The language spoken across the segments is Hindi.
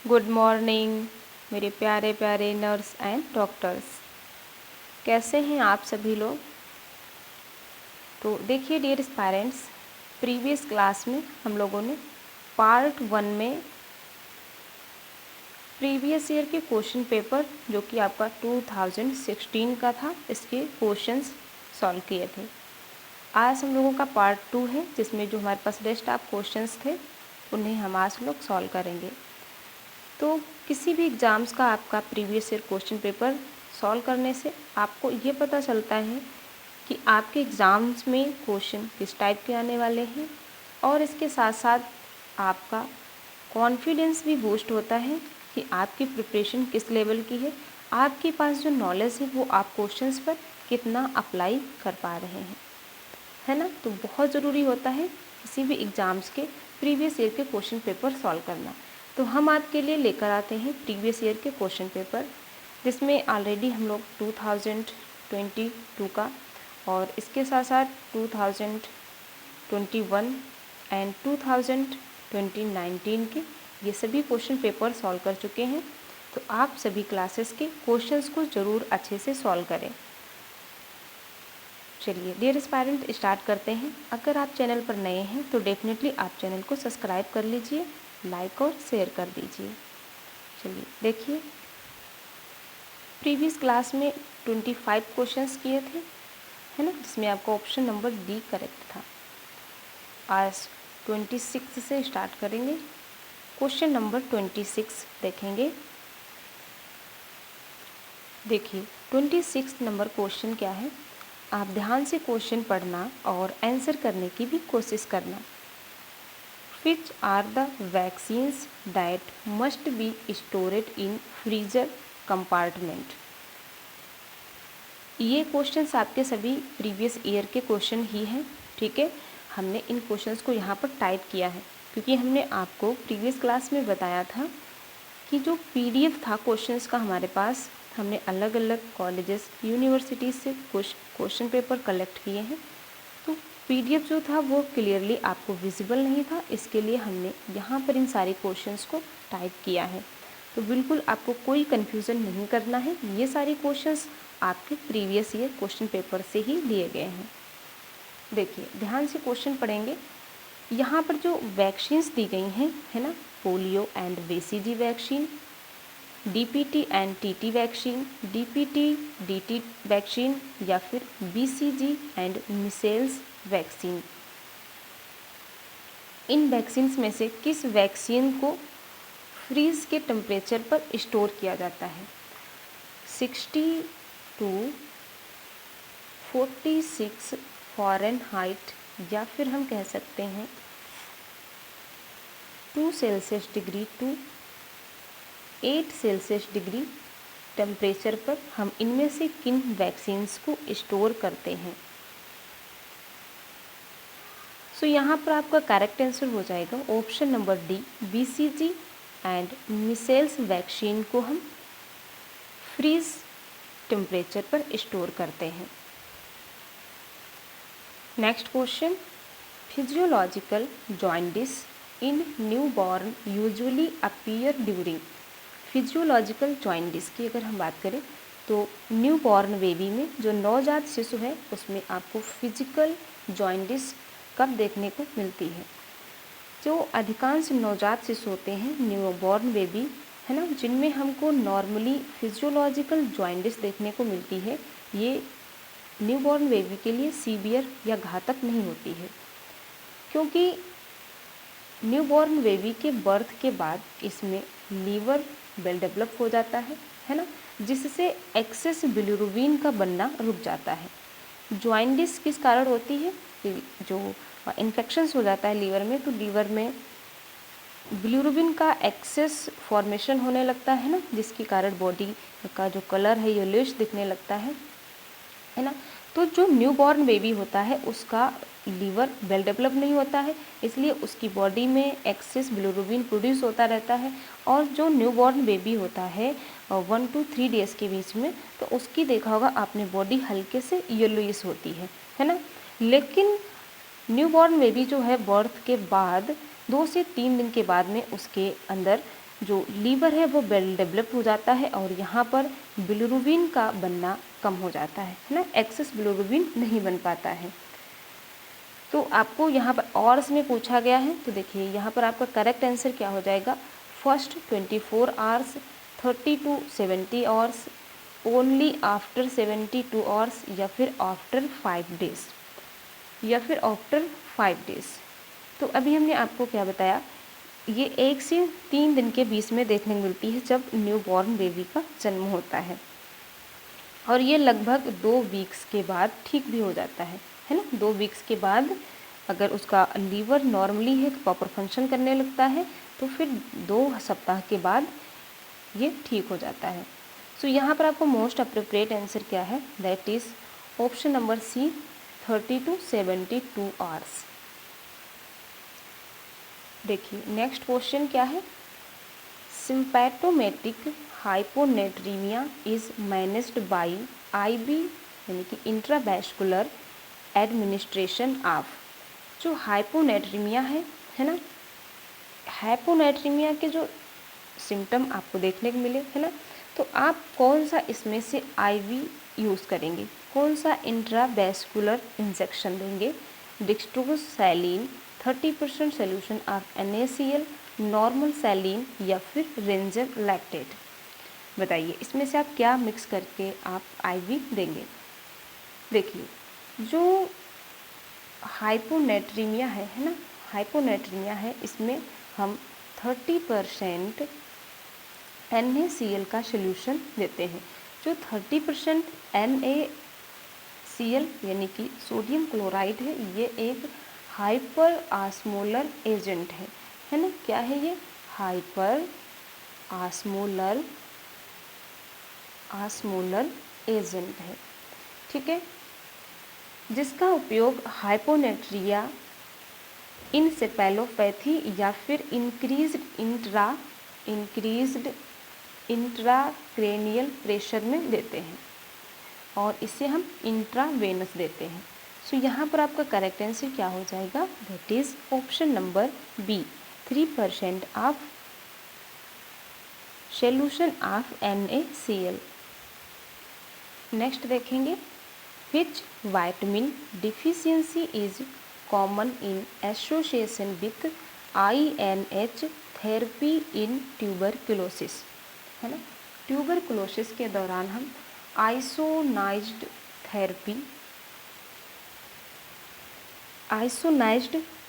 गुड मॉर्निंग मेरे प्यारे प्यारे नर्स एंड डॉक्टर्स। कैसे हैं आप सभी लोग। तो देखिए डियर पेरेंट्स, प्रीवियस क्लास में हम लोगों ने पार्ट 1 में प्रीवियस ईयर के क्वेश्चन पेपर जो कि आपका 2016 का था, इसके क्वेश्चंस सॉल्व किए थे। आज हम लोगों का पार्ट 2 है जिसमें जो हमारे पास रेस्ट ऑफ क्वेश्चंस थे उन्हें हम आज लोग सॉल्व करेंगे। तो किसी भी एग्ज़ाम्स का आपका previous year question paper solve करने से आपको ये पता चलता है कि आपके एग्ज़ाम्स में क्वेश्चन किस टाइप के आने वाले हैं, और इसके साथ साथ आपका कॉन्फिडेंस भी बूस्ट होता है कि आपकी प्रिपरेशन किस लेवल की है, आपके पास जो नॉलेज है वो आप क्वेश्चंस पर कितना अप्लाई कर पा रहे हैं, है ना। तो बहुत ज़रूरी होता है किसी भी एग्ज़ाम्स के प्रीवियस ईयर के क्वेश्चन पेपर सॉल्व करना। तो हम आपके लिए लेकर आते हैं प्रीवियस ईयर के क्वेश्चन पेपर, जिसमें ऑलरेडी हम लोग 2022 का और इसके साथ साथ 2021 एंड 2019 के ये सभी क्वेश्चन पेपर सॉल्व कर चुके हैं। तो आप सभी क्लासेस के क्वेश्चंस को ज़रूर अच्छे से सॉल्व करें। चलिए डियर एस्पायरेंट स्टार्ट करते हैं। अगर आप चैनल पर नए हैं तो डेफिनेटली आप चैनल को सब्सक्राइब कर लीजिए, लाइक और शेयर कर दीजिए। चलिए देखिए, प्रीवियस क्लास में 25 क्वेश्चंस किए थे, है ना, जिसमें आपका ऑप्शन नंबर डी करेक्ट था। आज 26 से स्टार्ट करेंगे। क्वेश्चन नंबर 26 देखेंगे। देखिए 26 नंबर क्वेश्चन क्या है, आप ध्यान से क्वेश्चन पढ़ना और आंसर करने की भी कोशिश करना। Which are the vaccines that must be stored in freezer compartment? ये क्वेश्चंस आपके सभी प्रीवियस ईयर के क्वेश्चन ही हैं, ठीक है। हमने इन क्वेश्चंस को यहाँ पर टाइप किया है क्योंकि हमने आपको प्रीवियस क्लास में बताया था कि जो PDF था क्वेश्चंस का हमारे पास, हमने अलग अलग कॉलेजेस यूनिवर्सिटीज़ से कुछ क्वेश्चन पेपर कलेक्ट किए हैं। तो PDF जो था वो क्लियरली आपको विजिबल नहीं था, इसके लिए हमने यहाँ पर इन सारे क्वेश्चंस को टाइप किया है। तो बिल्कुल आपको कोई कन्फ्यूज़न नहीं करना है, ये सारे क्वेश्चंस आपके प्रीवियस ईयर क्वेश्चन पेपर से ही लिए गए हैं। देखिए ध्यान से क्वेश्चन पढ़ेंगे। यहाँ पर जो वैक्सीन्स दी गई हैं, है ना, polio and BCG vaccine, DPT and TT vaccine, DPT DT vaccine, या फिर BCG and micelles vaccine. In vaccines में से किस वैक्सीन को फ्रीज के टेम्परेचर पर स्टोर किया जाता है? 60 to 46 फ़ारेनहाइट, या फिर हम कह सकते हैं 2 celsius degree to 8 celsius degree temperature पर हम इनमें से किन वैक्सीन्स को स्टोर करते हैं? सो यहाँ पर आपका करेक्ट आंसर हो जाएगा option number D, BCG and micelles vaccine को हम फ्रीज टेम्परेचर पर स्टोर करते हैं। Next question, physiological jaundice in newborn usually appear during. Physiological jaundice की अगर हम बात करें तो न्यूबॉर्न बेबी में जो नवजात शिशु है उसमें आपको फिजिकल जॉइंटिस कब देखने को मिलती है? जो अधिकांश नवजात शिशु होते हैं न्यूबॉर्न बेबी, है ना, जिनमें हमको नॉर्मली फिजियोलॉजिकल जॉइंटिस देखने को मिलती है, ये न्यूबॉर्न बेबी के लिए सीवियर या घातक नहीं होती है, क्योंकि न्यूबॉर्न बेबी के बर्थ के बाद इसमें लीवर वेल डेवलप हो जाता है ना, जिससे एक्सेस बिलिरुबिन का बनना रुक जाता है। जॉइंटिस किस कारण होती है? जो इन्फेक्शंस हो जाता है लीवर में, तो लीवर में बिलिरुबिन का एक्सेस फॉर्मेशन होने लगता है ना, जिसके कारण बॉडी का जो कलर है येलोइश दिखने लगता है ना। तो जो न्यूबॉर्न बेबी होता है उसका लीवर वेल डेवलप नहीं होता है, इसलिए उसकी बॉडी में एक्सेस बिलिरुबिन प्रोड्यूस होता रहता है, और जो न्यूबॉर्न बेबी होता है 1 to 3 डेज़ के बीच में, तो उसकी देखा होगा आपने बॉडी हल्के से येलोइश होती है ना। लेकिन न्यूबॉर्न बेबी जो है बर्थ के बाद 2 से 3 दिन के बाद में उसके अंदर जो लीवर है वो वेल डेवलप हो जाता है और यहाँ पर बिलिरुबिन का बनना कम हो जाता है ना, एक्सेस बिलिरुबिन नहीं बन पाता है। तो आपको यहाँ पर आवर्स में पूछा गया है, तो देखिए यहाँ पर आपका करेक्ट आंसर क्या हो जाएगा, first 24 hours, 30 to 70 hours, only after 72 hours, या फिर आफ्टर 5 डेज, या फिर आफ्टर 5 डेज। तो अभी हमने आपको क्या बताया, ये 1 से 3 दिन के बीच में देखने को मिलती है जब न्यूबॉर्न बेबी का जन्म होता है, और ये लगभग 2 वीक्स के बाद ठीक भी हो जाता है ना। 2 वीक्स के बाद अगर उसका लीवर नॉर्मली है, प्रॉपर फंक्शन करने लगता है, तो फिर 2 सप्ताह के बाद ये ठीक हो जाता है। सो यहाँ पर आपको मोस्ट अप्रोप्रिएट आंसर क्या है, that is option number C, 30 to 72 hours. देखिए नेक्स्ट क्वेश्चन क्या है, symptomatic hyponatremia is managed by IV यानी कि इंट्रावैस्कुलर एडमिनिस्ट्रेशन ऑफ। जो हाइपोनेट्रीमिया है ना, हाइपोनेट्रीमिया के जो सिम्टम आपको देखने को मिले है ना, तो आप कौन सा इसमें से आईवी यूज़ करेंगे, कौन सा इंट्रावैस्कुलर इंजेक्शन देंगे, डिक्स्ट्रोसैलिन 30% सोल्यूशन ऑफ NaCl, नॉर्मल सैलिन, या फिर रेंजर लैक्टेट। बताइए इसमें से आप क्या मिक्स करके आप आईवी देंगे। देखिए जो हाइपोनेट्रीमिया है ना, हाइपोनेट्रीमिया है, इसमें हम 30% NaCl का सोल्यूशन देते हैं। जो 30% NaCl यानी कि सोडियम क्लोराइड है, ये एक हाइपर आस्मोलर एजेंट है ना, क्या है ये, हाइपर आस्मोलर एजेंट है, ठीक है, जिसका उपयोग हाइपोनेट्रिया, इंसेफेलोपैथी या फिर इंक्रीज्ड इंट्राक्रेनियल प्रेशर में देते हैं, और इसे हम इंट्रावेनस देते हैं। सो यहाँ पर आपका करेक्ट आंसर क्या हो जाएगा, that is option number B, 3% of solution of NaCl। Next देखेंगे, which vitamin deficiency is common in association with INH therapy in tuberculosis, है ना। ट्यूबरकुलोसिस के दौरान हम आइसोनाइज्ड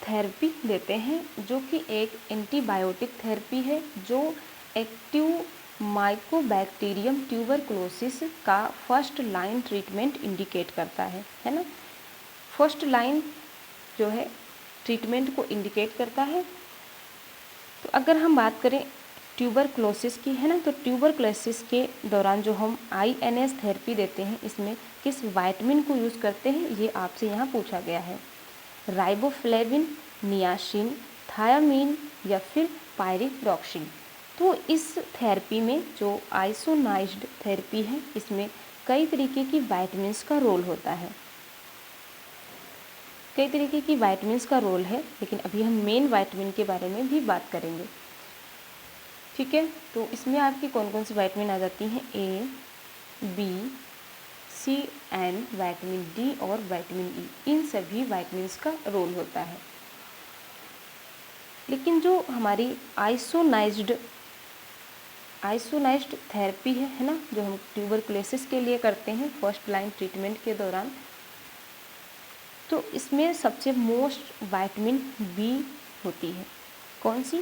थेरेपी देते हैं, जो कि एक एंटीबायोटिक थेरेपी है, जो एक्टिव माइकोबैक्टीरियम ट्यूबरकुलोसिस का फर्स्ट लाइन ट्रीटमेंट इंडिकेट करता है ना। फर्स्ट लाइन जो है ट्रीटमेंट को इंडिकेट करता है। तो अगर हम बात करें ट्यूबरकुलोसिस की, है ना, तो ट्यूबरकुलोसिस के दौरान जो हम INH थेरेपी देते हैं, इसमें किस विटामिन को यूज़ करते हैं, ये आपसे यहाँ पूछा गया है। राइबोफ्लेविन, नियासिन, थायामीन, या फिर पायरिडॉक्सिन। तो इस थेरेपी में जो आइसोनाइज्ड थेरेपी है, इसमें कई तरीके की विटामिन्स का रोल होता है, कई तरीके की विटामिन्स का रोल है, लेकिन अभी हम मेन विटामिन के बारे में भी बात करेंगे, ठीक है। तो इसमें आपकी कौन कौन सी विटामिन आ जाती हैं, A, B, C, N, vitamin D और विटामिन E, इन सभी विटामिन्स का रोल होता है। लेकिन जो हमारी आइसोनाइज्ड थेरेपी है ना, जो हम ट्यूबरकुलोसिस के लिए करते हैं फर्स्ट लाइन ट्रीटमेंट के दौरान, तो इसमें सबसे मोस्ट विटामिन B होती है। कौन सी,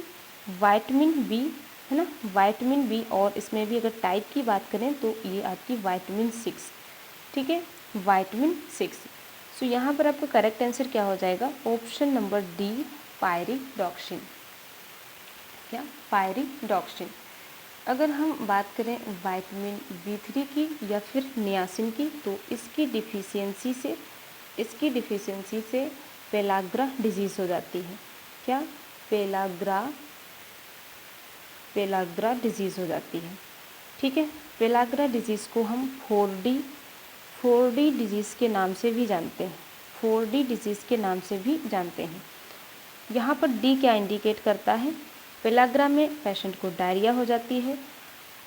विटामिन B, है ना, विटामिन B। और इसमें भी अगर टाइप की बात करें तो ये आपकी विटामिन 6, ठीक है, विटामिन 6। सो यहाँ पर आपका करेक्ट आंसर क्या हो जाएगा, ऑप्शन नंबर D, पायरिडॉक्सिन, क्या, पायरिडॉक्सिन। अगर हम बात करें विटामिन B3 की या फिर नियासिन की, तो इसकी डिफिशियंसी से पेलाग्रा डिजीज़ हो जाती है, क्या, पेलाग्रा डिजीज़ हो जाती है, ठीक है। पेलाग्रा डिजीज़ को हम 4D डिजीज़ के नाम से भी जानते हैं, 4D डिजीज़ के नाम से भी जानते हैं। यहाँ पर D क्या इंडिकेट करता है, पेलाग्रा में पेशेंट को डायरिया हो जाती है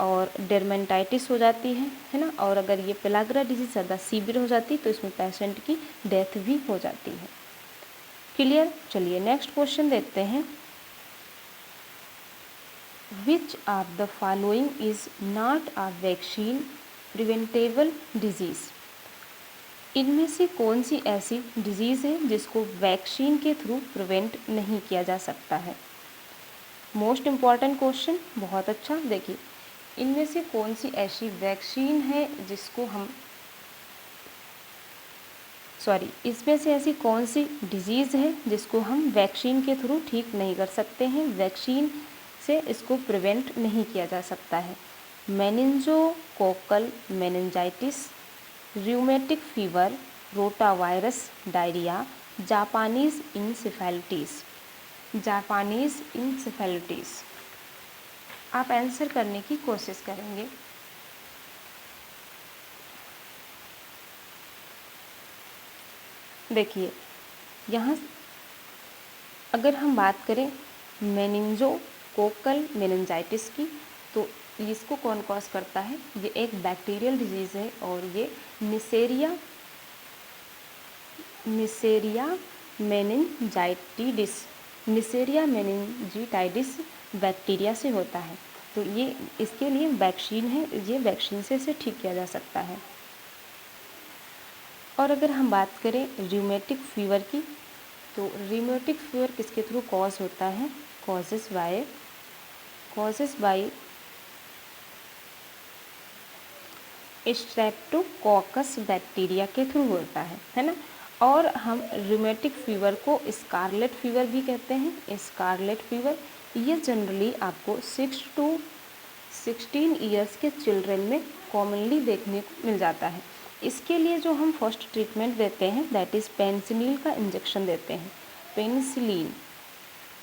और डर्मेटाइटिस हो जाती है ना। और अगर ये पेलाग्रा डिजीज ज़्यादा सीवियर हो जाती है तो इसमें पेशेंट की डेथ भी हो जाती है। क्लियर। चलिए नेक्स्ट क्वेश्चन देखते हैं। विच of the following is not a vaccine preventable disease. इनमें से कौन सी ऐसी डिजीज़ है जिसको वैक्सीन के थ्रू प्रिवेंट नहीं किया जा सकता है। मोस्ट इम्पॉर्टेंट क्वेश्चन, बहुत अच्छा। देखिए, इनमें से कौन सी ऐसी वैक्सीन है जिसको हम इसमें से ऐसी कौन सी डिजीज़ है जिसको हम वैक्सीन के थ्रू ठीक नहीं कर सकते हैं, वैक्सीन से इसको प्रिवेंट नहीं किया जा सकता है। Meningococcal meningitis, rheumatic fever, rotavirus diarrhoea, Japanese encephalitis. Japanese encephalitis. आप आंसर करने की कोशिश करेंगे। देखिए, यहाँ अगर हम बात करें मेनिंजोकोकल मेनिंजाइटिस की, तो इसको कौन कॉज करता है। ये एक बैक्टीरियल डिजीज़ है और ये निसेरिया मेनिंजाइटिडिस बैक्टीरिया से होता है। तो ये इसके लिए वैक्सीन है, ये वैक्सीन से इसे ठीक किया जा सकता है। और अगर हम बात करें रूमेटिक फीवर की, तो रूमेटिक फीवर किसके थ्रू कॉज होता है, कॉजेस बाय स्ट्रेप्टोकोकस बैक्टीरिया के थ्रू होता है ना। और हम रूमेटिक फीवर को स्कारलेट फीवर भी कहते हैं। स्कारलेट फीवर ये जनरली आपको 6 to 16 ईयर्स के चिल्ड्रन में कॉमनली देखने को मिल जाता है। इसके लिए जो हम फर्स्ट ट्रीटमेंट देते हैं दैट इज़ पेनिसिलिन का इंजेक्शन देते हैं।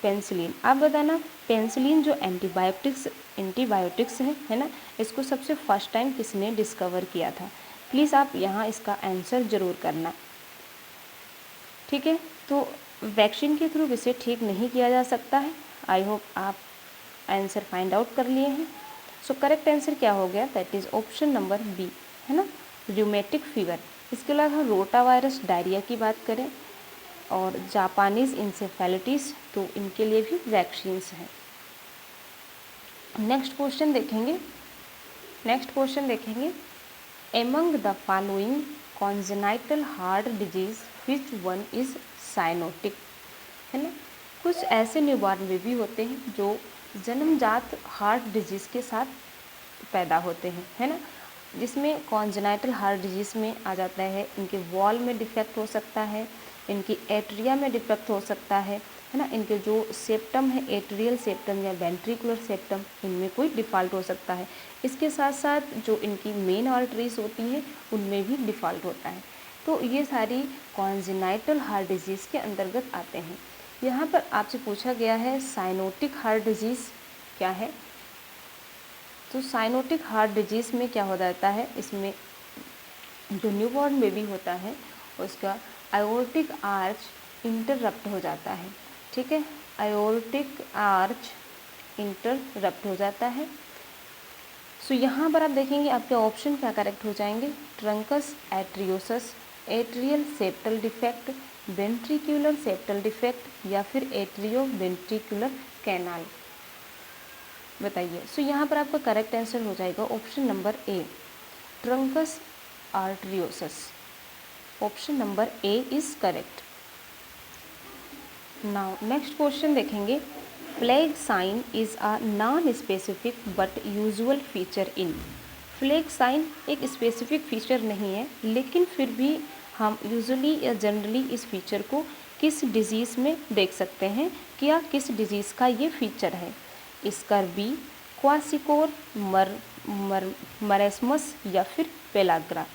पेनिसिलिन आप बताना, पेनिसिलिन जो एंटीबायोटिक्स है ना, इसको सबसे फर्स्ट टाइम किसने डिस्कवर किया था। प्लीज़ आप यहाँ इसका आंसर ज़रूर करना, ठीक है। तो वैक्सीन के थ्रू इसे ठीक नहीं किया जा सकता है। आई होप आप आंसर फाइंड आउट कर लिए हैं। सो करेक्ट आंसर क्या हो गया, that is option number B, है ना, रूमेटिक फीवर। इसके अलावा हम रोटावायरस डायरिया की बात करें और जापानीज़ इंसेफेलिटिस, तो इनके लिए भी वैक्सीन्स हैं। नेक्स्ट क्वेश्चन देखेंगे। Among the following congenital heart disease which one is cyanotic, है ना। कुछ ऐसे न्यूबॉर्न बेबी होते हैं जो जन्मजात हार्ट डिजीज़ के साथ पैदा होते हैं, है ना, जिसमें कॉन्जेनाइटल हार्ट डिजीज़ में आ जाता है इनके वॉल में डिफेक्ट हो सकता है, इनकी एट्रिया में डिफेक्ट हो सकता है ना, इनके जो सेप्टम है, एट्रियल सेप्टम या वेंट्रिकुलर सेप्टम, इनमें कोई डिफ़ॉल्ट हो सकता है। इसके साथ साथ जो इनकी मेन आर्टरीज होती हैं उनमें भी डिफ़ॉल्ट होता है। तो ये सारी कॉन्जेनाइटल हार्ट डिजीज़ के अंतर्गत आते हैं। यहाँ पर आपसे पूछा गया है साइनोटिक हार्ट डिजीज़ क्या है। तो साइनोटिक हार्ट डिजीज़ में क्या हो जाता है, इसमें जो न्यूबॉर्न बेबी होता है उसका आयोर्टिक आर्च इंटररप्ट हो जाता है, ठीक है, आयोर्टिक आर्च इंटररप्ट हो जाता है। सो यहाँ पर आप देखेंगे आपके ऑप्शन क्या करेक्ट हो जाएंगे, truncus arteriosus, atrial septal defect, ventricular septal defect या फिर एट्रियो वेंट्रिकुलर कैनाल। बताइए। सो यहाँ पर आपका करेक्ट आंसर हो जाएगा option number A, truncus arteriosus. Option number A is correct. Now next question देखेंगे। Flag sign is a non specific but usual feature in. Flag sign एक स्पेसिफिक फीचर नहीं है, लेकिन फिर भी हम यूजुअली या जनरली इस फीचर को किस डिजीज़ में देख सकते हैं, क्या किस डिजीज़ का ये फीचर है। स्कर्बी, क्वासिकोर, मरेस्मस या फिर पेलाग्रा।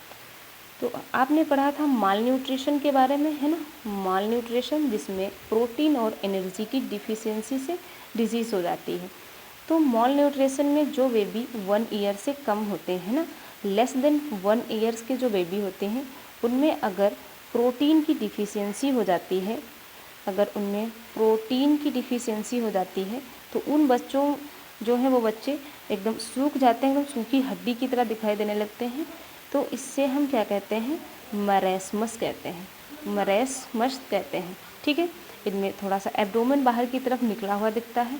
तो आपने पढ़ा था माल न्यूट्रिशन के बारे में, है ना, माल न्यूट्रिशन जिसमें प्रोटीन और एनर्जी की डिफिशियंसी से डिजीज़ हो जाती है। तो माल न्यूट्रिशन में जो बेबी 1 ईयर से कम होते हैं ना, लेस देन 1 ईयर्स के जो बेबी होते हैं उनमें अगर प्रोटीन की डिफिशियंसी हो जाती है, तो उन बच्चों जो हैं वो बच्चे एकदम सूख जाते हैं, एकदम सूखी हड्डी की तरह दिखाई देने लगते हैं। तो इससे हम क्या कहते हैं, मरेस्मस कहते हैं, मरेस्मस कहते हैं। ठीक है, इनमें थोड़ा सा एब्डोमेन बाहर की तरफ निकला हुआ दिखता है।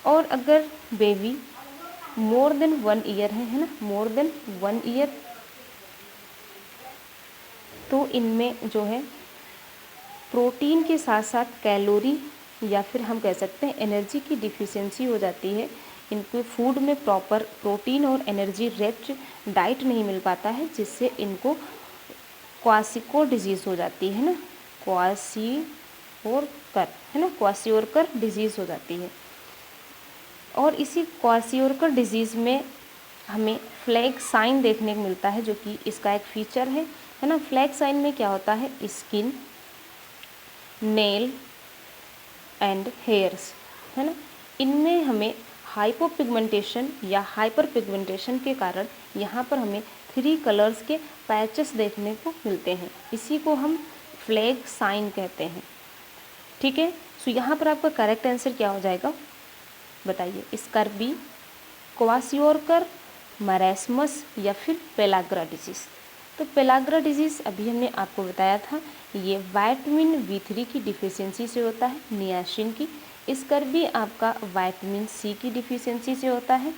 और अगर बेबी मोर देन 1 ईयर है ना, मोर देन 1 ईयर, तो इनमें जो है प्रोटीन के साथ साथ कैलोरी या फिर हम कह सकते हैं एनर्जी की डिफिशियंसी हो जाती है। इनको फूड में प्रॉपर प्रोटीन और एनर्जी रिच डाइट नहीं मिल पाता है, जिससे इनको क्वासिको डिजीज़ हो जाती है ना, क्वासिओरकर है ना, क्वासिओरकर डिजीज़ हो जाती है। और इसी क्वासिओरकर डिजीज़ में हमें फ्लैग साइन देखने को मिलता है, जो कि इसका एक फीचर है ना। फ्लैग साइन में क्या होता है, स्किन, नेल एंड हेयर्स है ना, इनमें हमें हाइपोपिगमेंटेशन या हाइपर पिगमेंटेशन के कारण यहाँ पर हमें 3 कलर्स के पैचेस देखने को मिलते हैं। इसी को हम फ्लैग साइन कहते हैं। ठीक है, सो यहाँ पर आपका करेक्ट आंसर क्या हो जाएगा बताइए, स्कर्बी, क्वासिओरकर, मरेस्मस या फिर पेलाग्रा डिजीज़। तो पेलाग्रा डिजीज़ अभी हमने आपको बताया था, ये विटामिन B3 की डिफिशियंसी से होता है, नियासिन की। स्कर्बी आपका विटामिन C की डिफिशियंसी से होता है।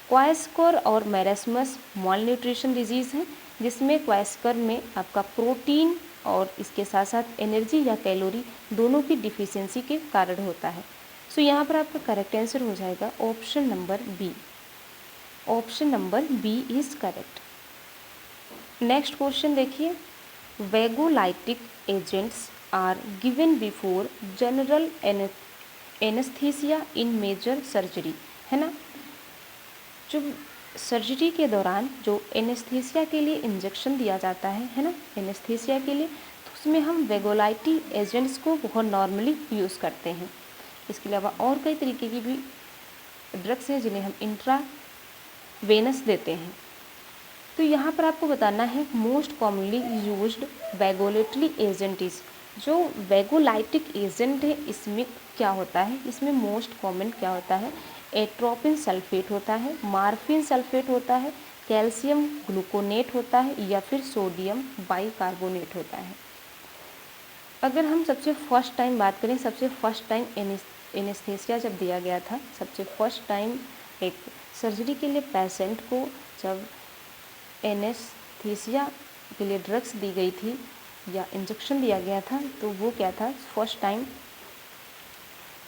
क्वाइस्कर और मरेस्मस मॉल न्यूट्रिशन डिजीज़ है, जिसमें क्वाइस्कर में आपका प्रोटीन और इसके साथ साथ एनर्जी या कैलोरी दोनों की डिफिशियंसी के कारण होता है। सो यहाँ पर आपका करेक्ट आंसर हो जाएगा option number B. Option number B is correct. Next question देखिए, vagolytic agents are given before general anaesthesia in major surgery है ना। जो सर्जरी के दौरान जो एनेस्थीसिया के लिए इंजेक्शन दिया जाता है ना, एनेस्थीसिया के लिए, तो उसमें हम वेगोलाइटिक एजेंट्स को बहुत नॉर्मली यूज़ करते हैं। इसके अलावा और कई तरीके की भी ड्रग्स हैं जिन्हें हम इंट्रावेनस देते हैं। तो यहाँ पर आपको बताना है most commonly used vagolytic agent is, जो वेगोलाइटिक एजेंट है इसमें क्या होता है, इसमें मोस्ट कॉमन क्या होता है, एट्रोपिन सल्फेट होता है, मार्फिन सल्फेट होता है, कैल्शियम ग्लूकोनेट होता है या फिर सोडियम बाइकार्बोनेट होता है। अगर हम सबसे फर्स्ट टाइम बात करें, सबसे फर्स्ट टाइम एनेस्थीसिया जब दिया गया था, सबसे फर्स्ट टाइम एक सर्जरी के लिए पेशेंट को जब एनेस्थीसिया के लिए ड्रग्स दी गई थी या इंजेक्शन दिया गया था, तो वो क्या था, फर्स्ट टाइम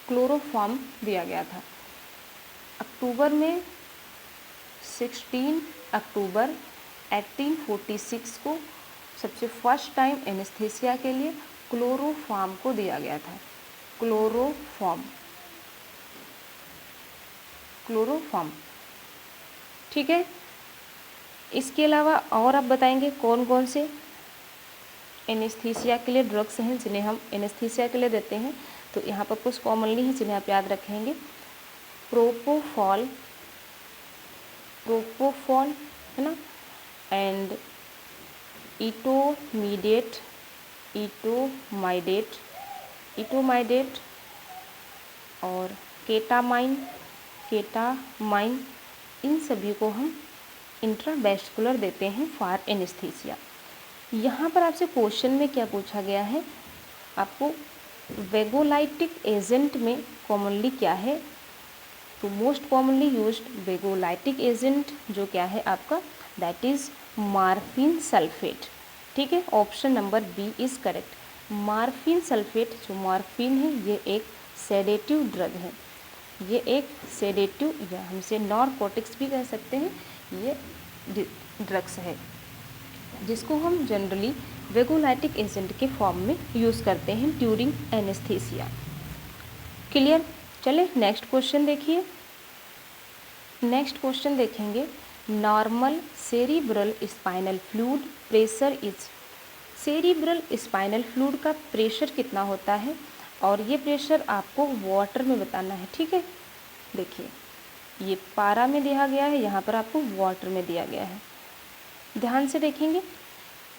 क्लोरोफॉर्म दिया गया था। अक्टूबर में 16 अक्टूबर 1846 को सबसे फर्स्ट टाइम एनेस्थीसिया के लिए क्लोरोफॉर्म को दिया गया था। क्लोरोफॉर्म, क्लोरोफॉर्म, ठीक है। इसके अलावा और आप बताएंगे कौन कौन से एनेस्थीसिया के लिए ड्रग्स हैं जिन्हें हम एनेस्थीसिया के लिए देते हैं। तो यहाँ पर कुछ कॉमनली हैं जिन्हें आप याद रखेंगे, प्रोपोफॉल, प्रोपोफॉल है ना, एंड इटोमीडेट, इटोमाइडेट, इटोमाइडेट और केटामाइन, केटामाइन, इन सभी को हम इंट्रावेस्कुलर देते हैं फॉर एनेस्थीसिया। यहाँ पर आपसे क्वेश्चन में क्या पूछा गया है, आपको वेगोलाइटिक एजेंट में कॉमनली क्या है, तो मोस्ट कॉमनली यूज्ड वेगोलाइटिक एजेंट जो क्या है आपका, दैट इज़ मार्फिन सल्फेट। ठीक है, option number B is correct. Morphine sulphate, जो मार्फिन है ये एक सेडेटिव ड्रग है, ये एक सेडेटिव या हमसे नारकोटिक्स भी कह सकते हैं, ये ड्रग्स है जिसको हम जनरली वेगोलाइटिक एजेंट के फॉर्म में यूज़ करते हैं ड्यूरिंग एनेस्थीसिया। क्लियर, चले नेक्स्ट क्वेश्चन देखिए। नेक्स्ट क्वेश्चन देखेंगे, normal cerebral spinal fluid pressure is, cerebral spinal fluid का प्रेशर कितना होता है, और ये प्रेशर आपको वाटर में बताना है। ठीक है, देखिए ये पारा में दिया गया है, यहाँ पर आपको वाटर में दिया गया है, ध्यान से देखेंगे।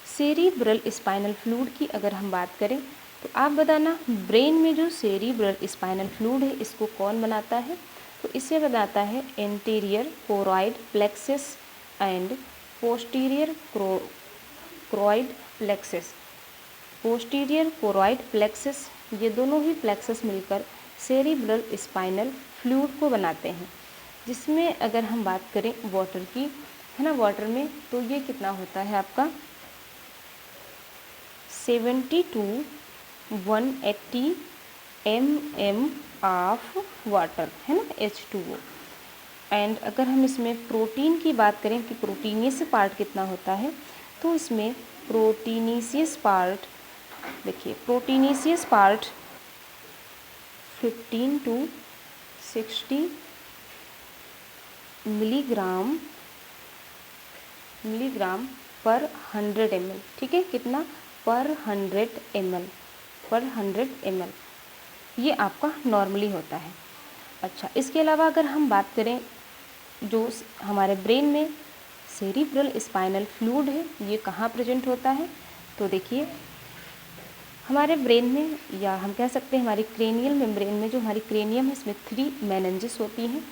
सेरिब्रल स्पाइनल फ्लूइड की अगर हम बात करें तो आप बताना ब्रेन में जो सेरिब्रल स्पाइनल फ्लूइड है इसको कौन बनाता है? तो इसे बनाता है anterior choroid plexus and posterior choroid plexus. Posterior choroid plexus, ये दोनों ही प्लेक्सस मिलकर सेरिब्रल स्पाइनल फ्लूइड को बनाते हैं। जिसमें अगर हम बात करें वाटर की, है ना, वाटर में तो ये कितना होता है आपका 70 to 180 mm ऑफ वाटर, है ना, H2O। एंड अगर हम इसमें प्रोटीन की बात करें कि प्रोटीनियस पार्ट कितना होता है, तो इसमें प्रोटीनीसियस पार्ट, देखिए प्रोटीनीसियस पार्ट 15 to 60 मिलीग्राम पर 100 ml, ठीक है, कितना पर 100 ml, ये आपका नॉर्मली होता है। अच्छा, इसके अलावा अगर हम बात करें जो हमारे ब्रेन में सेरिब्रल स्पाइनल फ्लूइड है ये कहाँ प्रेजेंट होता है, तो देखिए हमारे ब्रेन में, या हम कह सकते हैं हमारी क्रेनियल मेम्ब्रेन में, जो हमारी क्रेनियम है इसमें 3 मेनिंजेस होती हैं।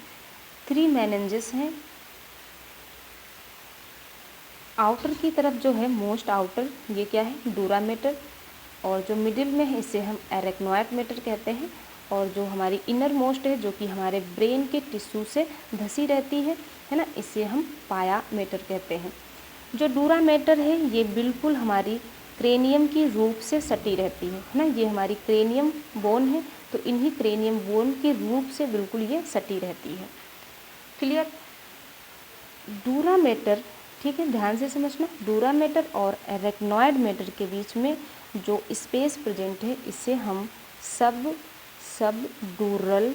3 मेनिंजेस हैं। आउटर की तरफ जो है मोस्ट आउटर, ये क्या है, डूरा मैटर, और जो मिडिल में है इसे हम एरेक्नोइड मैटर कहते हैं, और जो हमारी इनर मोस्ट है जो कि हमारे ब्रेन के टिश्यू से धसी रहती है ना, इसे हम पाया मैटर कहते हैं। जो डूरा मैटर है ये बिल्कुल हमारी क्रेनियम की रूट से सटी रहती है ना, ये हमारी क्रेनियम बोन है, तो इन्हीं क्रेनियम बोन की रूट से बिल्कुल ये सटी रहती है। क्लियर? डूरा मैटर, ठीक है, ध्यान से समझना, डूरा मैटर और एरेक्नोइड मैटर के बीच में जो स्पेस प्रेजेंट है इसे हम सब डूरल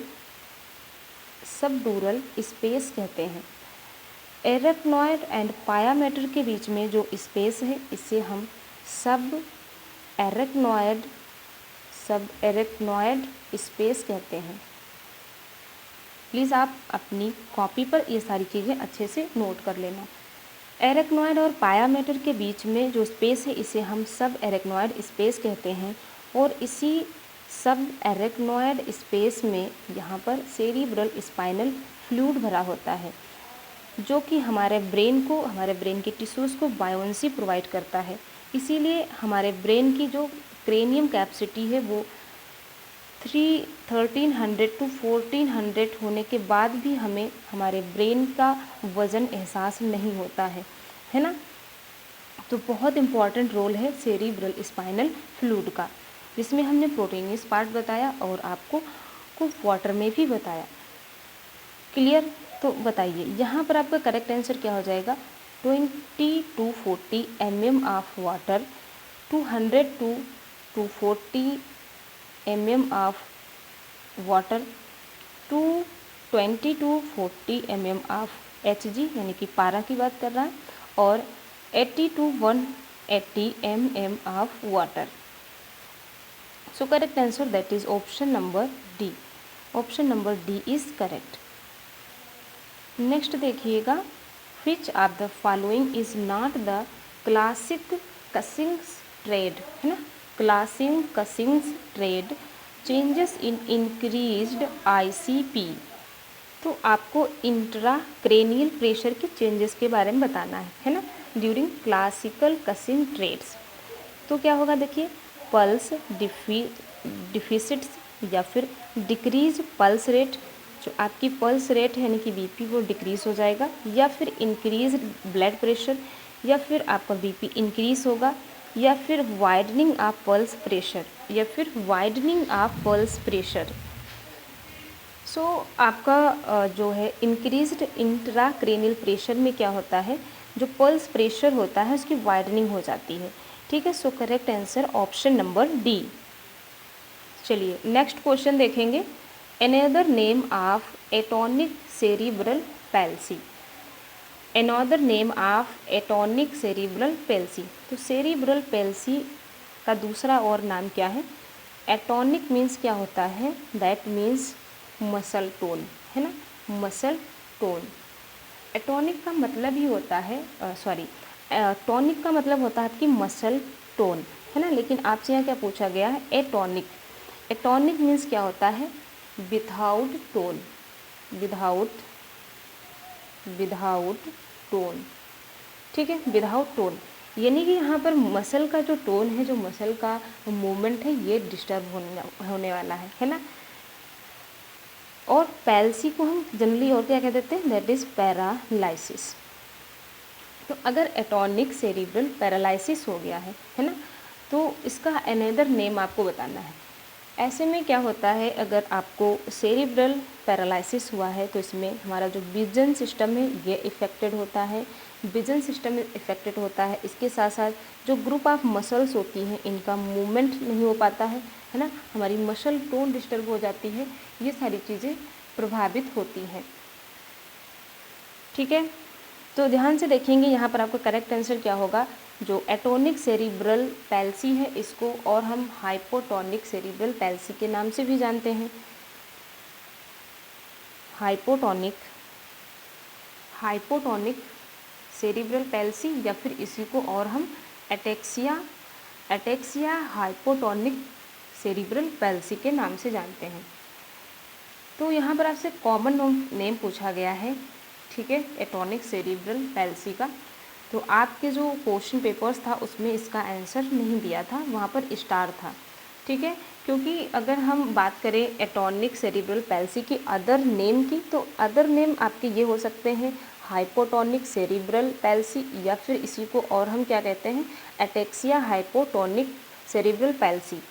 स्पेस कहते हैं। एरेक्नोइड एंड पाया मैटर के बीच में जो स्पेस है इसे हम सब एरेक्नोइड स्पेस कहते हैं। प्लीज़ आप अपनी कॉपी पर ये सारी चीज़ें अच्छे से नोट कर लेना। एरेक्नोइड और पाया मैटर के बीच में जो स्पेस है इसे हम सब एरेक्नोइड स्पेस कहते हैं, और इसी सब एरेक्नोइड स्पेस में यहाँ पर सेरिब्रल स्पाइनल फ्लूइड भरा होता है, जो कि हमारे ब्रेन के टिश्यूज़ को बायोन्सी प्रोवाइड करता है। इसीलिए हमारे ब्रेन की जो क्रेनियम कैपेसिटी है वो 1300 to 1400 होने के बाद भी हमें हमारे ब्रेन का वज़न एहसास नहीं होता है ना। तो बहुत इम्पॉर्टेंट रोल है सेरिब्रल स्पाइनल फ्लूइड का, जिसमें हमने प्रोटीनियस पार्ट बताया और आपको वाटर में भी बताया। क्लियर? तो बताइए यहाँ पर आपका करेक्ट आंसर क्या हो जाएगा? 20 to 40 mm of water, 200 to 240 mm of water, 220 to 40 mm of Hg यानी कि पारा की बात कर रहा है, और 80 to 180 mm of water. So correct answer that is option number D. Option number D is correct. Next देखिएगा, which of the following is not the classic Cushing's triad, है ना, classic Cushing's triad changes in increased ICP। तो आपको इंट्राक्रेनियल प्रेशर के चेंजेस के बारे में बताना है ना, ड्यूरिंग क्लासिकल कसिंग ट्रेड्स। तो क्या होगा, देखिए, पल्स डिफिसिट्स या फिर डिक्रीज पल्स रेट, जो आपकी पल्स रेट है यानी कि BP वो डिक्रीज़ हो जाएगा, या फिर इंक्रीज ब्लड प्रेशर, या फिर आपका BP इंक्रीज़ होगा, या फिर वाइडनिंग ऑफ पल्स प्रेशर, सो आपका जो है इंक्रीज्ड इंट्राक्रेनियल प्रेशर में क्या होता है, जो पल्स प्रेशर होता है उसकी वाइडनिंग हो जाती है। ठीक है, so correct answer option number D. चलिए नेक्स्ट क्वेश्चन देखेंगे, another name of atonic cerebral palsy. Another name of atonic cerebral palsy, तो सेरिब्रल पैल्सी का दूसरा और नाम क्या है? एटोनिक मीन्स क्या होता है? दैट मीन्स मसल टोन, है ना, मसल टोन। एटोनिक का मतलब ही होता है टॉनिक का मतलब होता है आपकी मसल टोन, है ना। लेकिन आपसे यहाँ क्या पूछा गया है, एटोनिक। एटोनिक मीन्स क्या होता है, विदाउट टोन, विदाउट टोन, ठीक है, विदाउट टोन, यानी कि यहाँ पर मसल का जो टोन है, जो मसल का मूवमेंट है, ये डिस्टर्ब होने वाला है ना। और पैल्सी को हम जनरली और क्या कह देते हैं, दैट इज़ पैरालाइसिस। तो अगर एटोनिक सेरिब्रल पैरालाइसिस हो गया है ना, तो इसका अनदर नेम आपको बताना है। ऐसे में क्या होता है, अगर आपको सेरिब्रल पैरालाइसिस हुआ है तो इसमें हमारा जो विजन सिस्टम है ये इफ़ेक्टेड होता है, विजन सिस्टम इफ़ेक्टेड होता है। इसके साथ साथ जो ग्रुप ऑफ मसल्स होती हैं इनका मूवमेंट नहीं हो पाता है ना, हमारी मसल टोन डिस्टर्ब हो जाती है, ये सारी चीज़ें प्रभावित होती हैं, ठीक है। तो ध्यान से देखेंगे, यहाँ पर आपका करेक्ट आंसर क्या होगा, जो एटोनिक सेरिब्रल पैल्सी है इसको और हम हाइपोटोनिक सेरिब्रल पैल्सी के नाम से भी जानते हैं। हाइपोटोनिक सेरिब्रल पैल्सी, या फिर इसी को और हम एटेक्सिया हाइपोटोनिक सेरिब्रल पैल्सी के नाम से जानते हैं। तो यहाँ पर आपसे कॉमन नेम पूछा गया है, ठीक है, एटोनिक सेरिब्रल पैल्सी का। तो आपके जो क्वेश्चन पेपर्स था उसमें इसका आंसर नहीं दिया था, वहाँ पर स्टार था, ठीक है। क्योंकि अगर हम बात करें एटोनिक सेरिब्रल पैल्सी की अदर नेम की, तो अदर नेम आपके ये हो सकते हैं हाइपोटोनिक सेरिब्रल पैल्सी, या फिर इसी को और हम क्या कहते हैं, एटेक्सिया हाइपोटोनिक सेरिब्रल पैल्सी।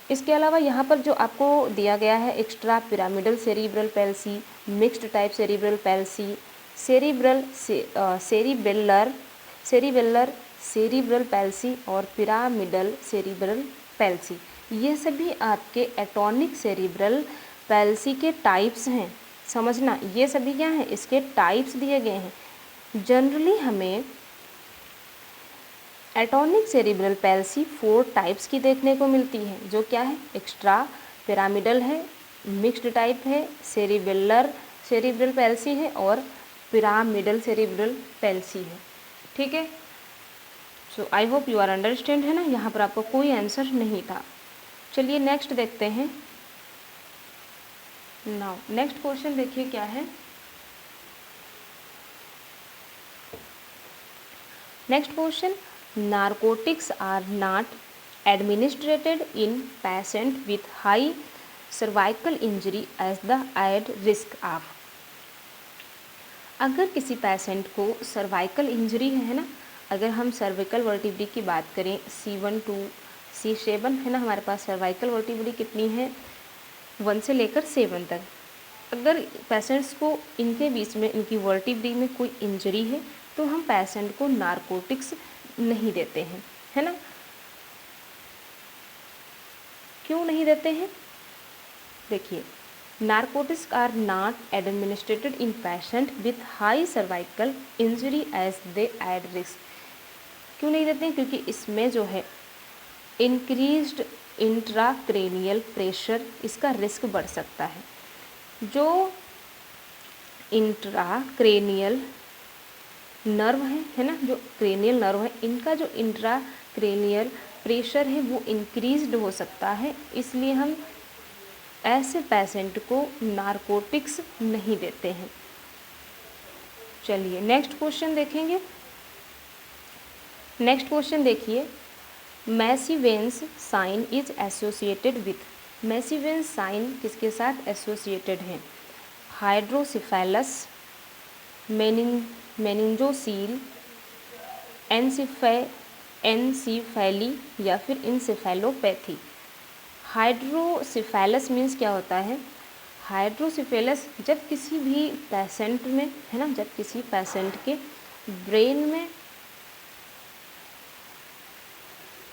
इसके अलावा यहाँ पर जो आपको दिया गया है extra pyramidal cerebral palsy, mixed type cerebral palsy, cerebellar cerebral palsy और पिरामिडल सेरिब्रल पैल्सी, ये सभी आपके एटोनिक सेरिब्रल पैल्सी के टाइप्स हैं। समझना, ये सभी क्या हैं, इसके टाइप्स दिए गए हैं। जनरली हमें एटोनिक सेरिब्रल पैल्सी 4 टाइप्स की देखने को मिलती है, जो क्या है, एक्स्ट्रा पिरामिडल है, मिक्स्ड टाइप है, सेरिबेलर सेरिब्रल पैल्सी है और पिरामिडल सेरिब्रल पैल्सी है, ठीक है। So I hope you are understand, है ना। यहाँ पर आपको कोई आंसर नहीं था। चलिए नेक्स्ट देखते हैं। नाउ नेक्स्ट क्वेश्चन देखिए क्या है। Next question, narcotics are not administered in patient with high cervical injury as the add risk of. अगर किसी पेशेंट को सर्वाइकल इंजरी है ना, अगर हम सर्विकल वर्टिब्री की बात करें, C1 to C7 है ना, हमारे पास सर्वाइकल वर्टिब्री कितनी है, 1 से लेकर 7 तक। अगर पेशेंट्स को इनके बीच में इनकी वर्टिब्री में कोई इंजरी है तो हम पेशेंट को नारकोटिक्स नहीं देते हैं, है ना। क्यों नहीं देते हैं, देखिए, narcotics are not administered in patient with high cervical injury as they add risk. क्यों नहीं देते हैं, क्योंकि इसमें जो है इंक्रीज्ड इंट्राक्रेनियल प्रेशर, इसका रिस्क बढ़ सकता है। जो इंट्राक्रेनियल नर्व है ना, जो क्रेनियल नर्व है, इनका जो इंट्राक्रेनियल प्रेशर है वो इंक्रीज्ड हो सकता है, इसलिए हम ऐसे पेशेंट को नारकोटिक्स नहीं देते हैं। चलिए नेक्स्ट क्वेश्चन देखेंगे। नेक्स्ट क्वेश्चन देखिए, Macewen's sign is associated with. Macewen's sign किसके साथ एसोसिएटेड है, हाइड्रोसिफेलस, मेनिंजोसील, एनसीफेली या फिर इंसेफेलोपैथी। हाइड्रोसिफेलस मीन्स क्या होता है, हाइड्रोसिफेलस जब किसी भी पेशेंट में, है ना, जब किसी पेशेंट के ब्रेन में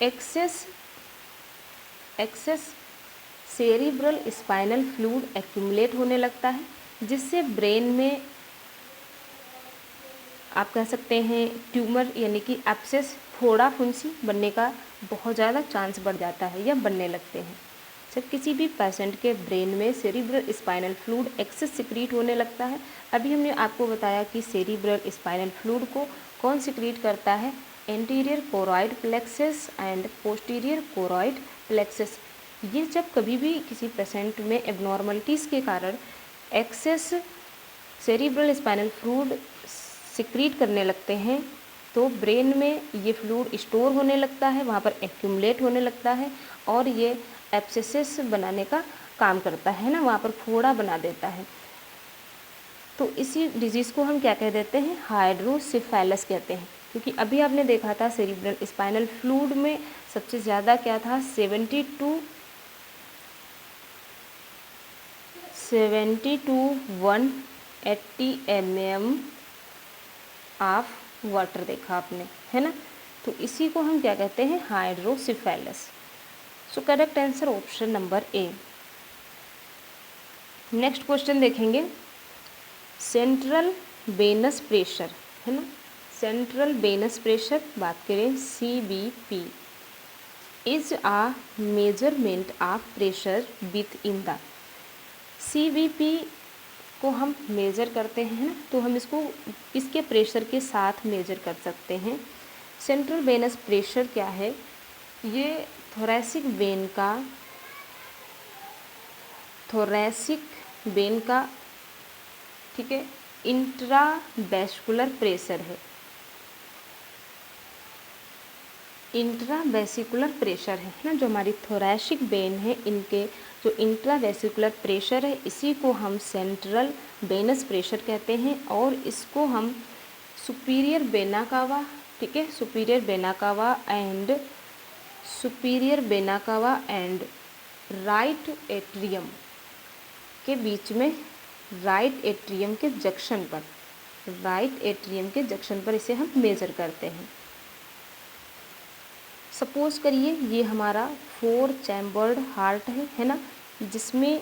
excess cerebral spinal fluid accumulate होने लगता है, जिससे ब्रेन में आप कह सकते हैं ट्यूमर यानी कि एब्सेस, फोड़ा फुंसी बनने का बहुत ज़्यादा चांस बढ़ जाता है या बनने लगते हैं। जब किसी भी पेशेंट के ब्रेन में cerebral spinal fluid excess secrete होने लगता है। अभी हमने आपको बताया कि सेरिब्रल स्पाइनल फ्लूइड को कौन सिक्रीट करता है, anterior choroid plexus and posterior choroid plexus. ये जब कभी भी किसी पेशेंट में एबनॉर्मलिटीज़ के कारण excess cerebral spinal fluid secrete करने लगते हैं तो ब्रेन में ये फ्लूइड स्टोर होने लगता है, वहाँ पर एक्यूमुलेट होने लगता है और ये एब्सेसेस बनाने का काम करता है ना, वहाँ पर फोड़ा बना देता है। तो इसी डिजीज़ को हम क्या कह देते हैं, हाइड्रोसिफेलस कहते हैं। क्योंकि अभी आपने देखा था सेरिब्रल स्पाइनल फ्लूइड में सबसे ज़्यादा क्या था, 70 to 180 mm ऑफ वाटर देखा आपने, है ना। तो इसी को हम क्या कहते हैं, hydrocephalus. So correct answer option number A. Next question देखेंगे, सेंट्रल वेनस प्रेशर, है ना, सेंट्रल वेनस प्रेशर बात करें CVP is a measurement of pressure within the. CVP को हम मेज़र करते हैं ना, तो हम इसको इसके प्रेशर के साथ मेज़र कर सकते हैं। सेंट्रल वेनस प्रेशर क्या है, ये थोरैसिक वेन का ठीक है इंट्रावेस्कुलर प्रेशर है, इंट्रावेसिकुलर प्रेशर है ना, जो हमारी थोरैसिक वेन है इनके जो इंट्रावेसिकुलर प्रेशर है इसी को हम सेंट्रल वेनस प्रेशर कहते हैं। और इसको हम सुपीरियर वेना कावा, ठीक है, सुपीरियर वेना कावा एंड राइट एट्रियम के बीच में, राइट एट्रियम के जंक्शन पर इसे हम मेज़र करते हैं। सपोज करिए ये हमारा 4 चैम्बर्ड हार्ट है ना, जिसमें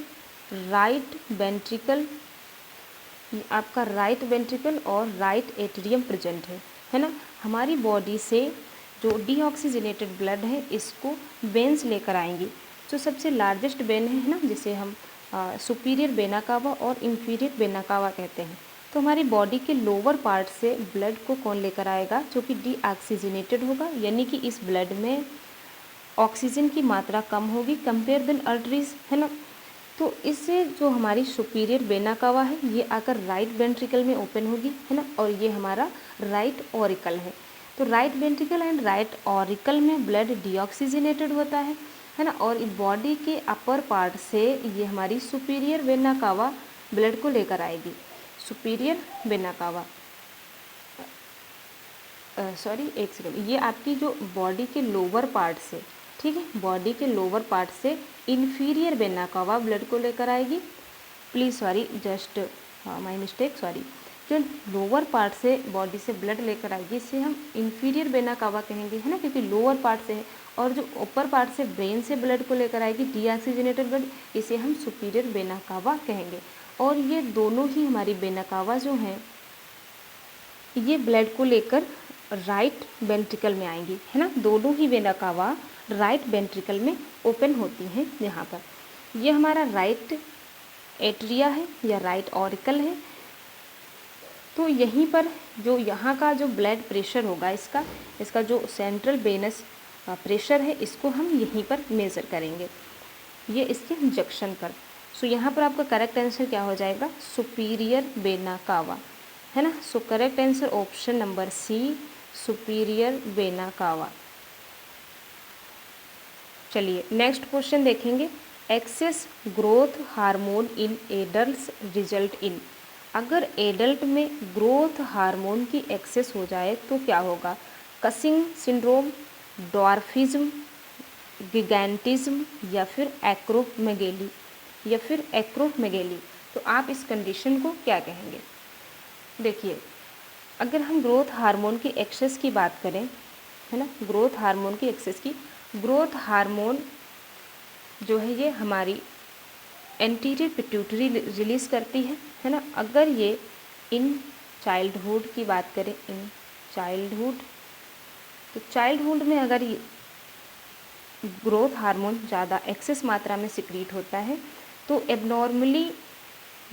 राइट वेंट्रिकल, आपका राइट वेंट्रिकल और राइट एट्रियम प्रेजेंट है ना। हमारी बॉडी से जो डीऑक्सीजनेटेड ब्लड है इसको वेन्स लेकर आएंगी। जो सबसे लार्जेस्ट वेन है ना, जिसे हम सुपीरियर वेना कावा और इंफीरियर वेना कावा कहते हैं। तो हमारी बॉडी के लोअर पार्ट से ब्लड को कौन लेकर आएगा, जो कि डीऑक्सीजनेटेड होगा, यानी कि इस ब्लड में ऑक्सीजन की मात्रा कम होगी कंपेयर देन आर्टरीज, है ना। तो इससे जो हमारी सुपीरियर वेना कावा है ये आकर राइट वेंट्रिकल में ओपन होगी, है ना, और ये हमारा राइट ऑरिकल है। तो right ventricle and right auricle में ब्लड डीऑक्सीजनेटेड होता है ना, और बॉडी के अपर पार्ट से ये हमारी सुपीरियर वेना कावा ब्लड को लेकर आएगी। सुपीरियर वेना कावा एक सेकेंड, ये आपकी जो बॉडी के लोअर पार्ट से, ठीक है, बॉडी के लोअर पार्ट से इन्फीरियर वेना कावा ब्लड को लेकर आएगी। Please sorry, just my mistake, sorry. जो लोअर पार्ट से बॉडी से ब्लड लेकर आएगी इसे हम इन्फीरियर वेना कावा कहेंगे, है ना, क्योंकि लोअर पार्ट से है। और जो ऊपर पार्ट से ब्रेन से ब्लड को लेकर आएगी डीऑक्सीजनेटेड ब्लड, इसे हम सुपीरियर वेना कावा कहेंगे। और ये दोनों ही हमारी वेना कावा जो हैं ये ब्लड को लेकर राइट वेंट्रिकल में आएंगी, है ना। दोनों ही वेना कावा राइट वेंट्रिकल में ओपन होती हैं। यहाँ पर ये हमारा राइट एट्रिया है या राइट ऑरिकल है। तो यहीं पर जो यहाँ का जो ब्लड प्रेशर होगा इसका जो सेंट्रल वेनस प्रेशर है इसको हम यहीं पर मेज़र करेंगे, ये इसके जंक्शन पर। सो यहाँ पर आपका करेक्ट आंसर क्या हो जाएगा, सुपीरियर वेना कावा, है ना। So correct answer option number C, superior vena cava. चलिए नेक्स्ट क्वेश्चन देखेंगे, excess growth hormone in adults result in. अगर एडल्ट में ग्रोथ हार्मोन की एक्सेस हो जाए तो क्या होगा, कसिंग सिंड्रोम, डॉर्फिज्म, गिगैंटिज्म या फिर एक्रोमेगेली। तो आप इस कंडीशन को क्या कहेंगे। देखिए, अगर हम ग्रोथ हार्मोन की एक्सेस की बात करें, है ना, ग्रोथ हार्मोन की एक्सेस की, ग्रोथ हार्मोन जो है ये हमारी एंटीरियर पिट्यूटरी रिलीज़ करती है ना। अगर ये इन चाइल्डहुड की बात करें, इन चाइल्डहुड, तो चाइल्डहुड में अगर ये ग्रोथ हार्मोन ज़्यादा एक्सेस मात्रा में सिक्रीट होता है तो एबनॉर्मली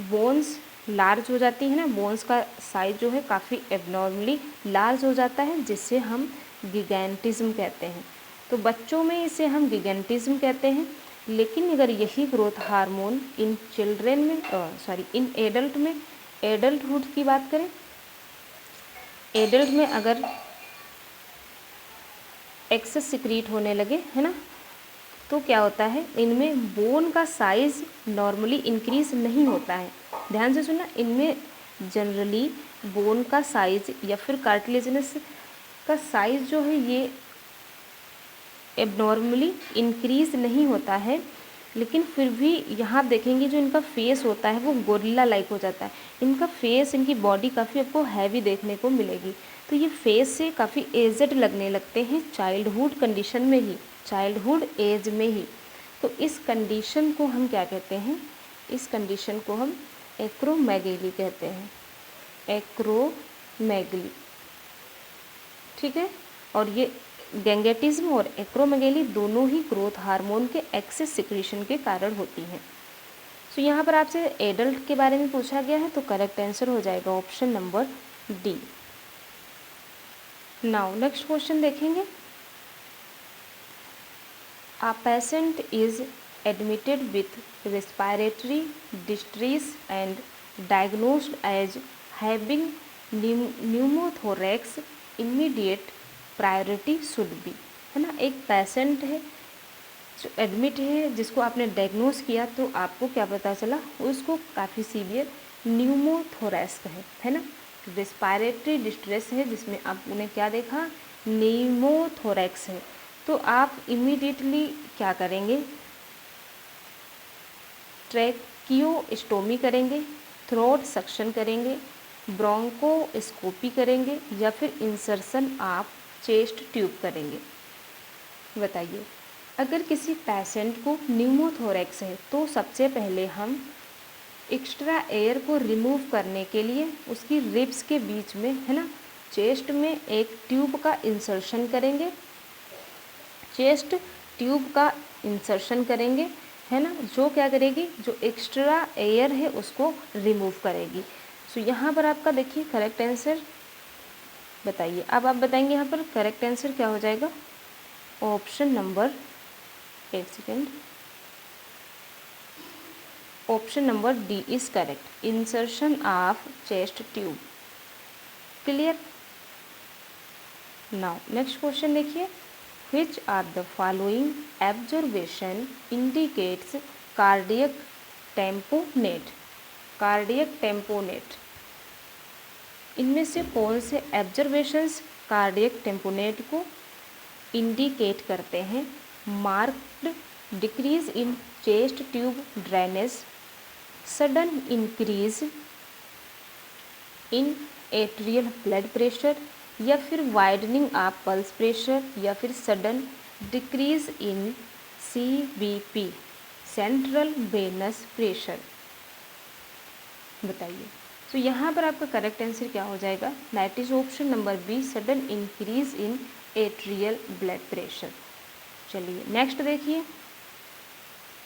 बोन्स लार्ज हो जाती है ना, बोन्स का साइज जो है काफ़ी एबनॉर्मली लार्ज हो जाता है, जिससे हम गिगैंटिज्म कहते हैं। तो बच्चों में इसे हम गिगैंटिज्म कहते हैं। लेकिन अगर यही ग्रोथ हार्मोन इन चिल्ड्रेन में इन एडल्ट में, एडल्टहुड की बात करें, एडल्ट में अगर एक्सेस सिक्रीट होने लगे, है ना, तो क्या होता है, इनमें बोन का साइज नॉर्मली इंक्रीज नहीं होता है। ध्यान से सुनना, इनमें जनरली बोन का साइज या फिर कार्टिलेजिनस का साइज जो है ये एबनॉर्मली इंक्रीज नहीं होता है। लेकिन फिर भी यहाँ देखेंगे जो इनका फेस होता है वो गोरिल्ला लाइक हो जाता है। इनका फेस, इनकी बॉडी काफ़ी आपको हैवी देखने को मिलेगी। तो ये फेस से काफ़ी एजड लगने लगते हैं चाइल्डहुड कंडीशन में ही, चाइल्डहुड एज में ही। तो इस कंडीशन को हम क्या कहते हैं, इस कंडीशन को हम एक्रोमेगेली कहते हैं, एक्रोमेगली। ठीक है। और ये गैंगेटिज्म और एक्रोमेगेली दोनों ही ग्रोथ हार्मोन के एक्सेस सिक्रीशन के कारण होती हैं। सो यहाँ पर आपसे एडल्ट के बारे में पूछा गया है, तो करेक्ट आंसर हो जाएगा option number D. Now next question देखेंगे। A patient is admitted with respiratory distress and diagnosed as having pneumothorax. Immediate priority should be, है ना। एक पेशेंट है जो एडमिट है, जिसको आपने डायग्नोस किया, तो आपको क्या पता चला, उसको काफ़ी सीवियर न्यूमोथोरैक्स है ना, रेस्पायरेटरी डिस्ट्रेस है, जिसमें आपने क्या देखा, न्यूमोथोरैक्स है। तो आप इमीडिएटली क्या करेंगे, ट्रैकियोस्टोमी करेंगे, थ्रोट सक्शन करेंगे, ब्रोंकोस्कोपी करेंगे, या फिर इंसर्शन आप चेस्ट ट्यूब करेंगे। बताइए, अगर किसी पेशेंट को न्यूमोथोरैक्स है तो सबसे पहले हम एक्स्ट्रा एयर को रिमूव करने के लिए उसकी रिब्स के बीच में, है ना, चेस्ट में एक ट्यूब का इंसर्शन करेंगे, चेस्ट ट्यूब का इंसर्शन करेंगे, है ना, जो क्या करेगी, जो एक्स्ट्रा एयर है उसको रिमूव करेगी। सो यहाँ पर आपका देखिए करेक्ट आंसर बताइए। अब आप बताएंगे यहाँ पर करेक्ट आंसर क्या हो जाएगा, ऑप्शन नंबर, एक second, option number D is correct, insertion of chest tube. Clear. Now next question देखिए, which are the following observation indicates cardiac tamponade, cardiac tamponade। इनमें से कौन से ऑब्जर्वेशंस कार्डियक टेम्पोनेट को इंडिकेट करते हैं, marked decrease in chest tube drainage, sudden increase in atrial blood pressure, या फिर वाइडनिंग ऑफ पल्स प्रेशर, या फिर sudden decrease in CVP, central venous pressure. बताइए। तो यहाँ पर आपका करेक्ट आंसर क्या हो जाएगा, that is option number B, sudden increase in atrial blood pressure. चलिए नेक्स्ट देखिए,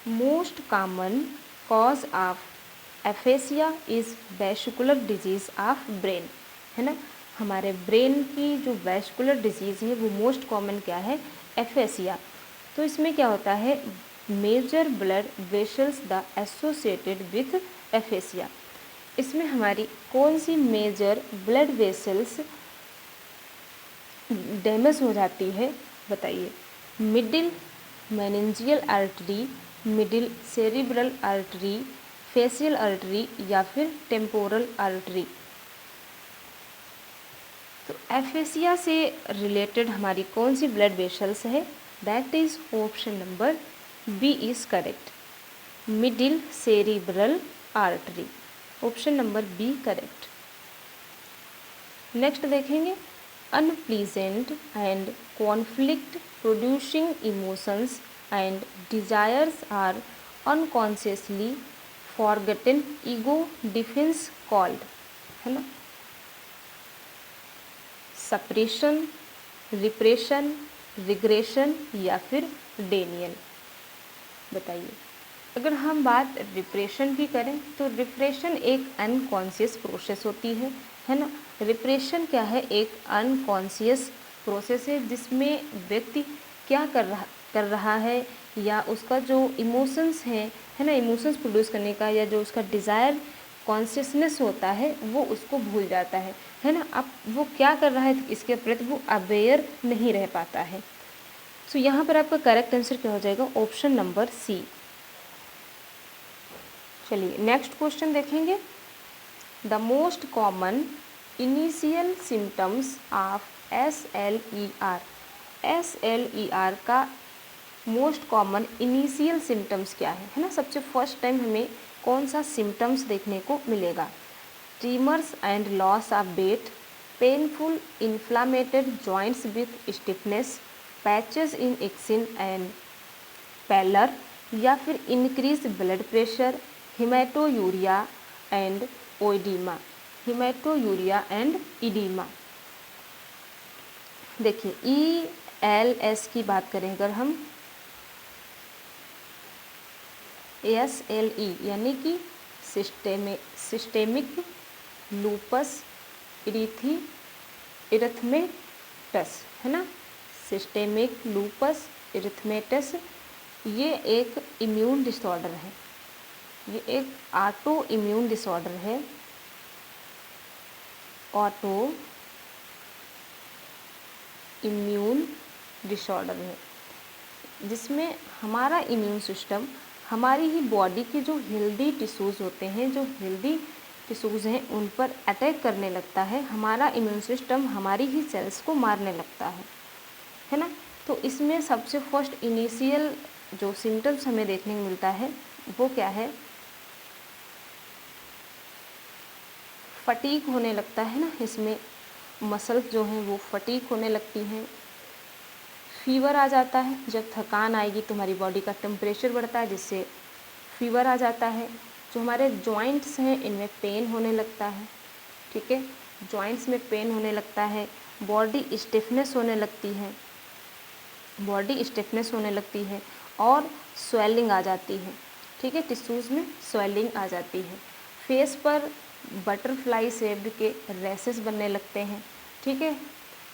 most common cause of aphasia is vascular disease of brain, है ना। हमारे ब्रेन की जो वैस्कुलर डिजीज़ है वो मोस्ट कॉमन क्या है, एफेसिया। तो इसमें क्या होता है, major blood vessels the associated with aphasia. इसमें हमारी कौन सी मेजर ब्लड वेसल्स डैमेज हो जाती है, बताइए। Middle meningeal artery, middle cerebral artery, facial artery, या फिर टेम्पोरल आर्टरी। तो एफेसिया से रिलेटेड हमारी कौन सी ब्लड वेसल्स है, that is option number B is correct, middle cerebral artery, option number B correct. Next देखेंगे, unpleasant and conflict producing emotions and desires are unconsciously forgotten ego defence called, है ना। सप्रेशन, रिप्रेशन, रिग्रेशन, या फिर डेनियल। बताइए। अगर हम बात रिप्रेशन की करें तो रिप्रेशन एक अनकॉन्शियस प्रोसेस होती है ना। रिप्रेशन क्या है, एक अनकॉन्शियस प्रोसेस है जिसमें व्यक्ति क्या कर रहा है, या उसका जो इमोशंस है ना, इमोशंस प्रोड्यूस करने का, या जो उसका डिज़ायर कॉन्शियसनेस होता है वो उसको भूल जाता है ना। अब वो क्या कर रहा है इसके प्रति वो अवेयर नहीं रह पाता है। सो यहाँ पर आपका करेक्ट आंसर क्या हो जाएगा, ऑप्शन नंबर सी। चलिए नेक्स्ट क्वेश्चन देखेंगे। The most common initial symptoms of SLER। SLER का मोस्ट कॉमन इनिशियल सिम्टम्स क्या है ना। सबसे फर्स्ट टाइम हमें कौन सा सिम्टम्स देखने को मिलेगा, tremors and loss of weight, painful inflamed joints with stiffness, patches in एक्सिन एंड पैलर, या फिर increase blood pressure, haematuria and oedema. Haematuria and oedema. देखिए ELS की बात करें अगर हम, SLE यानी कि सिस्टेमिक लूपस इरिथमेटस है ना, सिस्टेमिक लूपस इरिथमेटस। ये एक इम्यून डिसऑर्डर है, ये एक ऑटो इम्यून डिसऑर्डर है, ऑटो इम्यून डिसऑर्डर है, जिसमें हमारा इम्यून सिस्टम हमारी ही बॉडी की जो हेल्दी टिश्यूज़ होते हैं, जो हेल्दी टिश्यूज़ हैं उन पर अटैक करने लगता है। हमारा इम्यून सिस्टम हमारी ही सेल्स को मारने लगता है ना। तो इसमें सबसे फर्स्ट इनिशियल जो सिम्टम्स हमें देखने को मिलता है वो क्या है, फटीग होने लगता है ना। इसमें मसल्स जो हैं वो फटीग होने लगती हैं, फीवर आ जाता है। जब थकान आएगी तो हमारी बॉडी का टेम्परेचर बढ़ता है जिससे फीवर आ जाता है। जो हमारे जॉइंट्स हैं इनमें पेन होने लगता है, ठीक है, जॉइंट्स में पेन होने लगता है, बॉडी स्टिफनेस होने लगती है, बॉडी स्टिफनेस होने लगती है और स्वेलिंग आ जाती है, ठीक है, टिश्यूज़ में स्वेलिंग आ जाती है। फेस पर बटरफ्लाई शेप्ड के रैसेस बनने लगते हैं, ठीक है,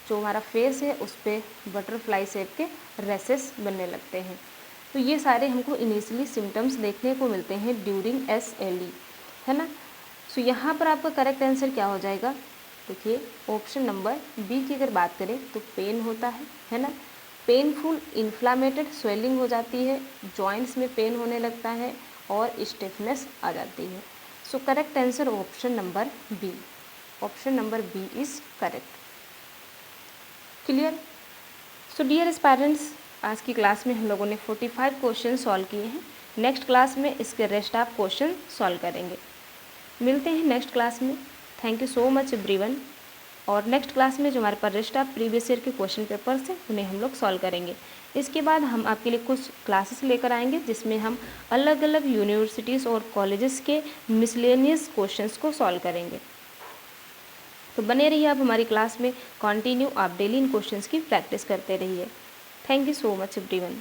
जो हमारा फेस है उस पर बटरफ्लाई शेप के रैसेस बनने लगते हैं। तो ये सारे हमको इनिशियली सिम्टम्स देखने को मिलते हैं ड्यूरिंग SLE, है ना। सो यहाँ पर आपका करेक्ट आंसर क्या हो जाएगा, देखिए ऑप्शन नंबर बी की अगर बात करें तो पेन होता है ना, पेनफुल इन्फ्लामेटेड स्वेलिंग हो जाती है, जॉइंट्स में पेन होने लगता है और स्टिफनेस आ जाती है। So correct answer option number B, option number B is correct. Clear. So dear aspirants, आज की क्लास में हम लोगों ने 45 क्वेश्चन सॉल्व किए हैं। नेक्स्ट क्लास में इसके रेस्ट ऑफ क्वेश्चन सॉल्व करेंगे। मिलते हैं नेक्स्ट क्लास में। Thank you so much everyone. और नेक्स्ट क्लास में जो हमारे पास रेस्ट ऑफ प्रीवियस ईयर के क्वेश्चन पेपर्स हैं उन्हें हम लोग सॉल्व करेंगे। इसके बाद हम आपके लिए कुछ क्लासेस लेकर आएंगे जिसमें हम अलग अलग यूनिवर्सिटीज़ और कॉलेजेस के मिसलेनियस क्वेश्चंस को सॉल्व करेंगे। तो बने रहिए आप हमारी क्लास में, कंटिन्यू आप डेली इन क्वेश्चंस की प्रैक्टिस करते रहिए। Thank you so much everyone.